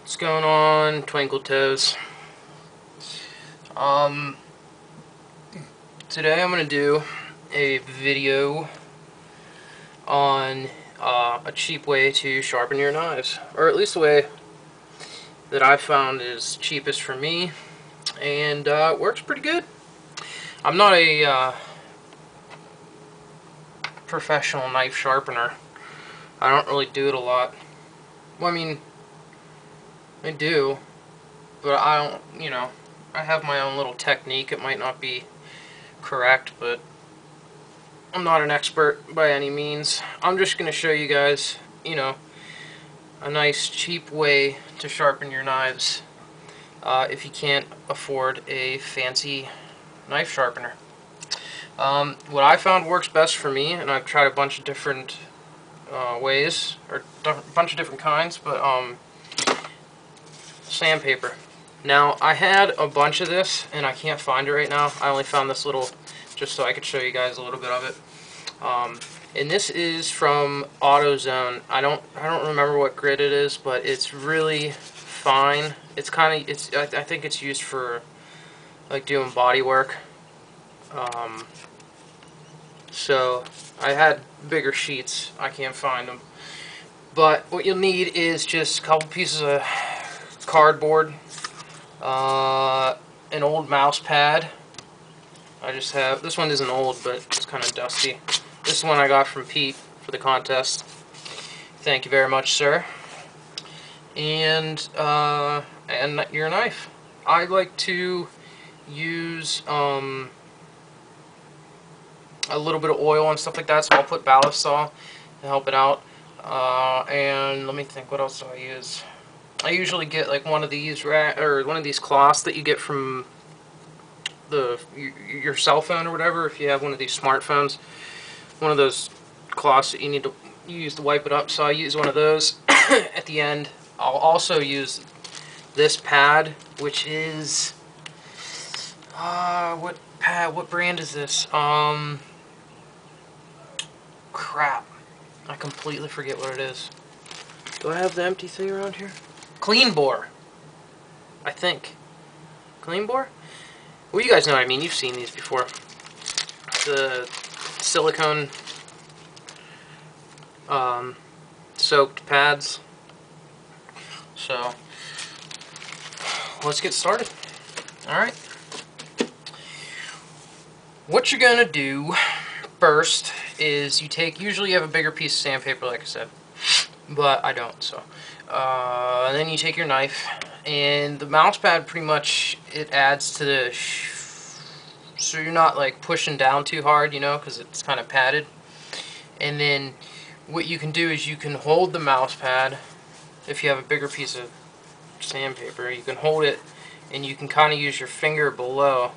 What's going on, Twinkle Toes? Um, Today I'm gonna do a video on a cheap way to sharpen your knives, or at least the way that I found is cheapest for me, and it works pretty good. I'm not a professional knife sharpener. I don't really do it a lot. Well, I mean, I do, but I don't, I have my own little technique. It might not be correct, but I'm not an expert by any means. I'm just going to show you guys, a nice cheap way to sharpen your knives if you can't afford a fancy knife sharpener. What I found works best for me, and I've tried a bunch of different ways, or a bunch of different kinds, but sandpaper. Now, I had a bunch of this, and I can't find it right now. I only found this little, just so I could show you guys a little bit of it. And this is from AutoZone. I don't remember what grit it is, but it's really fine. It's kind of, I think it's used for like doing body work. So I had bigger sheets. I can't find them. But what you'll need is just a couple pieces of cardboard, an old mouse pad. I just have, this one isn't old, but it's kind of dusty. This one I got from Pete for the contest. Thank you very much, sir. And your knife. I like to use a little bit of oil and stuff like that, so I'll put Balisol to help it out. And let me think, what else do I use? I usually get like one of these cloths that you get from your cell phone or whatever. If you have one of these smartphones, one of those cloths that you need to use to wipe it up. So I use one of those at the end. I'll also use this pad, which is what brand is this? Crap, I completely forget what it is. Do I have the empty thing around here? Clean Bore, I think. Clean Bore? Well, you guys know what I mean. You've seen these before. The silicone soaked pads. So let's get started. Alright. What you're gonna do first is usually you have a bigger piece of sandpaper, like I said, but I don't, so and then you take your knife, and the mouse pad pretty much, it adds to the so you're not like pushing down too hard, because it's kind of padded. And then what you can do is you can hold the mouse pad. If you have a bigger piece of sandpaper, you can hold it, and you can kind of use your finger below.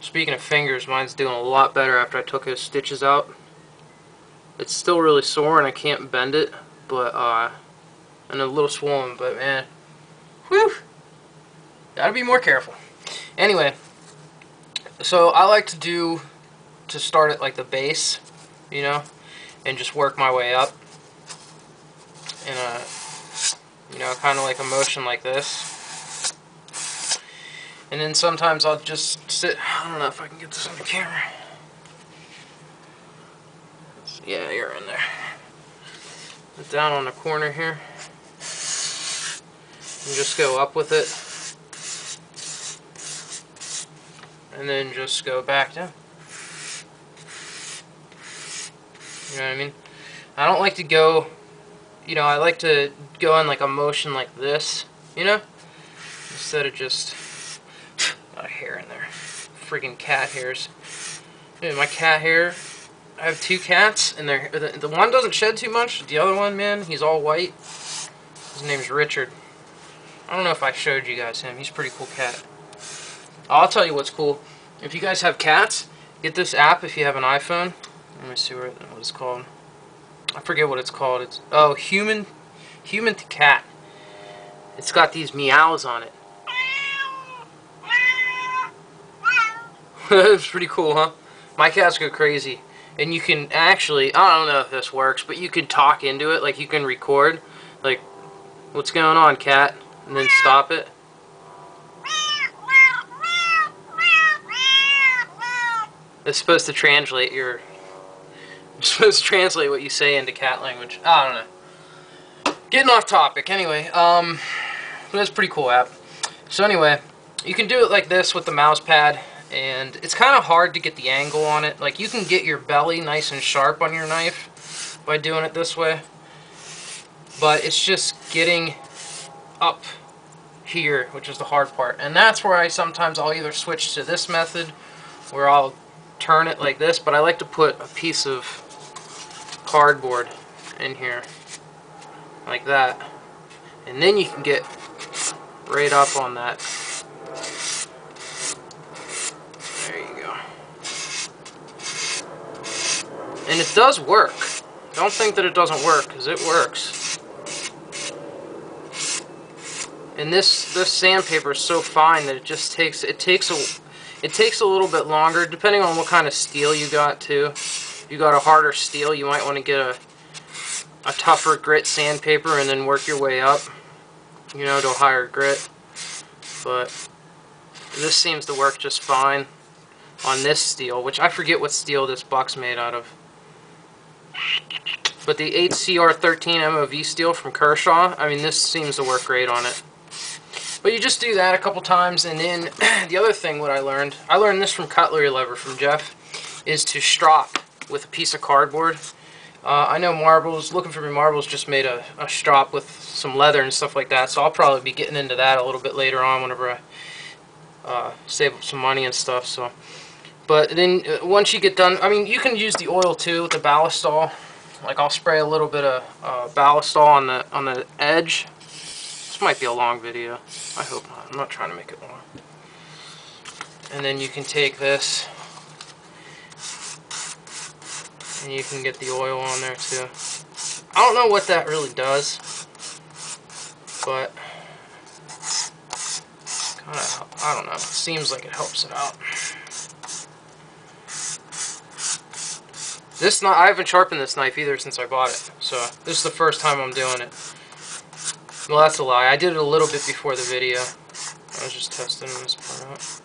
Speaking of fingers, mine's doing a lot better after I took his stitches out. It's still really sore and I can't bend it, but and a little swollen, but man, whew, gotta be more careful. Anyway, so I like to start at like the base, and just work my way up in a, kind of like a motion like this. And then sometimes I'll just sit, I don't know if I can get this on the camera. Yeah, you're in there. Put down on the corner here. And just go up with it. And then just go back down. You know what I mean? I don't like to go, I like to go in like a motion like this, instead of just a hair in there. Freaking cat hairs. Dude, my cat hair, I have two cats, and the one doesn't shed too much. The other one, man, he's all white. His name's Richard. I don't know if I showed you guys him. He's a pretty cool cat. I'll tell you what's cool. If you guys have cats, get this app if you have an iPhone. Let me see what it's called. I forget what it's called. It's Human to Cat. It's got these meows on it. It's pretty cool, huh? My cats go crazy. And you can actually, I don't know if this works, but you can talk into it, like you can record, like, what's going on, cat? and then stop it. It's supposed to translate your... It's supposed to translate what you say into cat language. I don't know. Getting off topic. Anyway, that's a pretty cool app. So anyway, you can do it like this with the mouse pad, and it's kind of hard to get the angle on it. Like, you can get your belly nice and sharp on your knife by doing it this way, but it's just getting up here, which is the hard part. And that's where I'll either switch to this method, where I'll turn it like this, but I like to put a piece of cardboard in here, like that, and then you can get right up on that. There you go. And it does work. Don't think that it doesn't work, because it works. And this sandpaper is so fine that it takes a little bit longer, depending on what kind of steel you got too. If you got a harder steel, you might want to get a tougher grit sandpaper and then work your way up, you know, to a higher grit. But this seems to work just fine on this steel, which I forget what steel this buck's made out of. But the 8CR13 MOV steel from Kershaw, I mean, this seems to work great on it. But you just do that a couple times, and then the other thing what I learned this from Cutlery Lever from Jeff, is to strop with a piece of cardboard. I know Marbles, Looking for Me Marbles just made a strop with some leather and stuff like that, so I'll probably be getting into that a little bit later on whenever I save up some money and stuff. So, but then once you get done, I mean, you can use the oil too with the ballistol. Like, I'll spray a little bit of ballistol on the edge. This might be a long video. I hope not. I'm not trying to make it long. And then you can take this, and you can get the oil on there too. I don't know what that really does, but kind of, I don't know. It seems like it helps it out. I haven't sharpened this knife either since I bought it, so this is the first time I'm doing it. Well, that's a lie. I did it a little bit before the video. I was just testing this part out.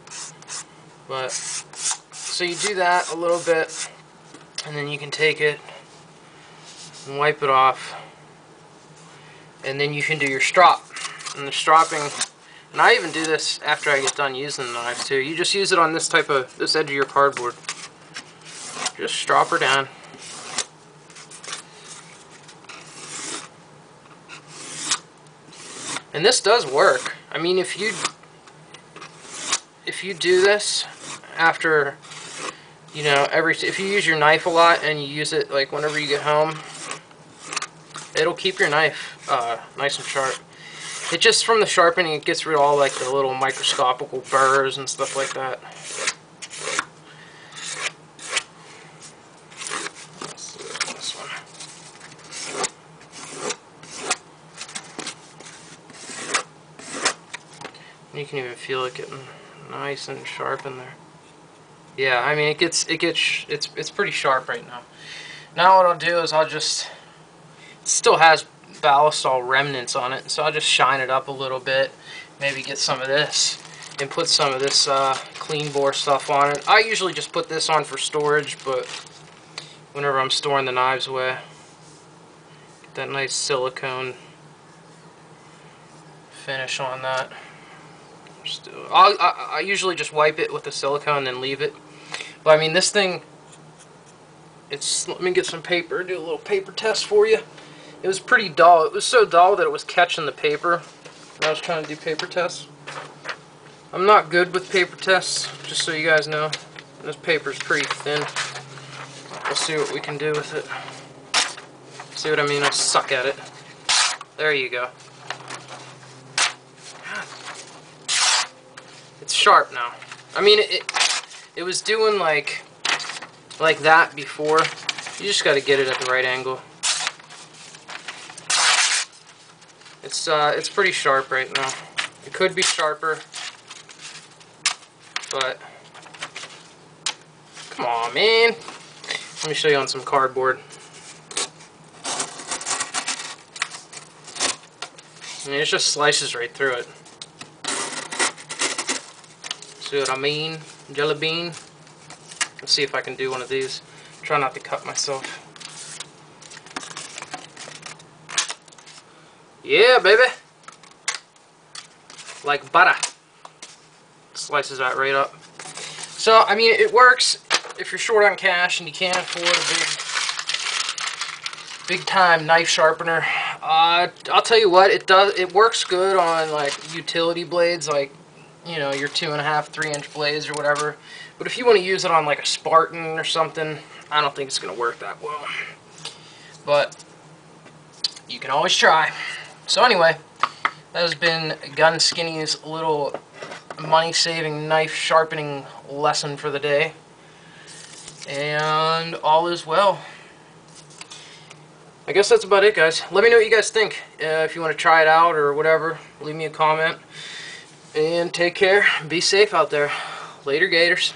But, so you do that a little bit, and then you can take it and wipe it off. And then you can do your strop. And the stropping, and I even do this after I get done using the knife too. You just use it on this edge of your cardboard. Just strop her down. And this does work. I mean, if you do this after, you know, if you use your knife a lot and you use it like whenever you get home, it'll keep your knife nice and sharp. It just, from the sharpening, it gets rid of all like the little microscopical burrs and stuff like that. Let's do this one. You can even feel it getting nice and sharp in there. Yeah, I mean, it's pretty sharp right now. Now what I'll do is it still has ballistol remnants on it, so I'll just shine it up a little bit, maybe get some of this, and put some of this clean bore stuff on it. I usually just put this on for storage, but whenever I'm storing the knives away, get that nice silicone finish on that. I usually just wipe it with the silicone and then leave it. But I mean, this thing, let me get some paper, do a little paper test for you. It was pretty dull. It was so dull that it was catching the paper when I was trying to do paper tests. I'm not good with paper tests, just so you guys know. This paper's pretty thin. We'll see what we can do with it. See what I mean? I suck at it. There you go. It's sharp now. I mean, it was doing like that before. You just got to get it at the right angle. It's pretty sharp right now. It could be sharper, but come on, man. Let me show you on some cardboard. And it just slices right through it. See what I mean? Jelly bean. Let's see if I can do one of these. Try not to cut myself. Yeah, baby. Like butter. Slices that right up. So, I mean, it works if you're short on cash and you can't afford a big time knife sharpener. I'll tell you what, it works good on like utility blades, like, you know, your 2.5, 3-inch blades or whatever. But if you want to use it on like a Spartan or something, I don't think it's going to work that well. But you can always try. So anyway, that has been Gun Skinny's little money-saving knife sharpening lesson for the day. And all is well. I guess that's about it, guys. Let me know what you guys think. If you want to try it out or whatever, leave me a comment. And take care. Be safe out there. Later, Gators.